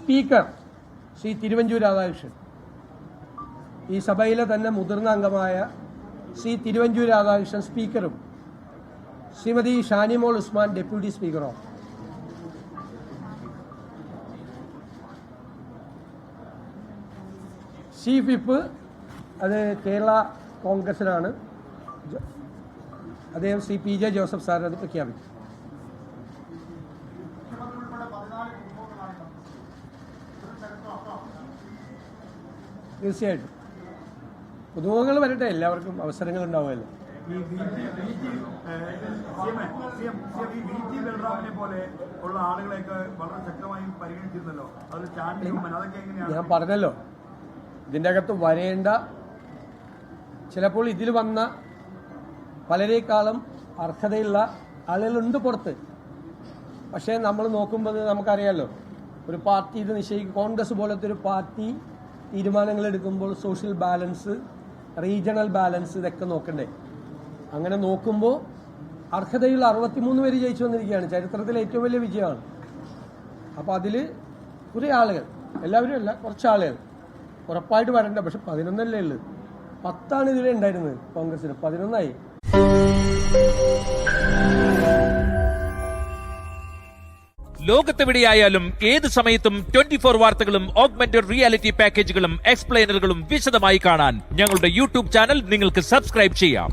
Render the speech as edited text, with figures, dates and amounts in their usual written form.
Speaker Shri Thiruvanchoor Radhakrishnan, ഈ സഭയിലെ തന്നെ മുതിർന്ന അംഗമായ ശ്രീ തിരുവഞ്ചൂർ രാധാകൃഷ്ണൻ സ്പീക്കറും ശ്രീമതി ഷാനിമോൾ ഉസ്മാൻ ഡെപ്യൂട്ടി സ്പീക്കറോ. ചീഫ് വിപ്പ് അത് കേരള കോൺഗ്രസിനാണ്. അദ്ദേഹം Shri P J Joseph sir അത് പ്രഖ്യാപിച്ചു. തീർച്ചയായിട്ടും പുതുമുഖങ്ങൾ വരട്ടെ, എല്ലാവർക്കും അവസരങ്ങൾ ഉണ്ടാവുമല്ലോ. ഞാൻ പറഞ്ഞല്ലോ, ഇതിൻ്റെ അകത്ത് വരേണ്ട ചിലപ്പോൾ ഇതിൽ വന്ന പലരേക്കാളും അർഹതയുള്ള ആളുകളുണ്ട് പുറത്ത്. പക്ഷേ നമ്മൾ നോക്കുമ്പോൾ നമുക്കറിയാമല്ലോ, ഒരു പാർട്ടി ഇത് കോൺഗ്രസ് പോലത്തെ ഒരു പാർട്ടി തീരുമാനങ്ങൾ എടുക്കുമ്പോൾ സോഷ്യൽ ബാലൻസ്, റീജിയണൽ ബാലൻസ് ഇതൊക്കെ നോക്കണ്ടേ. അങ്ങനെ നോക്കുമ്പോൾ അർഹതയുള്ള 63 പേര് ജയിച്ചു വന്നിരിക്കുകയാണ്. ചരിത്രത്തിലെ ഏറ്റവും വലിയ വിജയമാണ്. അപ്പോൾ അതിൽ കുറേ ആളുകൾ, എല്ലാവരും അല്ല, കുറച്ച് ആളുകൾ ഉറപ്പായിട്ട് വരണ്ട. പക്ഷെ 11 ഉള്ളത്, 10 ഇതിലെ ഉണ്ടായിരുന്നത് കോൺഗ്രസിന്, 11 ലോകത്തെവിടെയായാലും ഏത് സമയത്തും 24 വാർത്തകളും ഓഗ്മെന്റഡ് റിയാലിറ്റി പാക്കേജുകളും എക്സ്പ്ലെയിനറുകളും വിശദമായി കാണാൻ ഞങ്ങളുടെ യൂട്യൂബ് ചാനൽ നിങ്ങൾക്ക് സബ്സ്ക്രൈബ് ചെയ്യാം.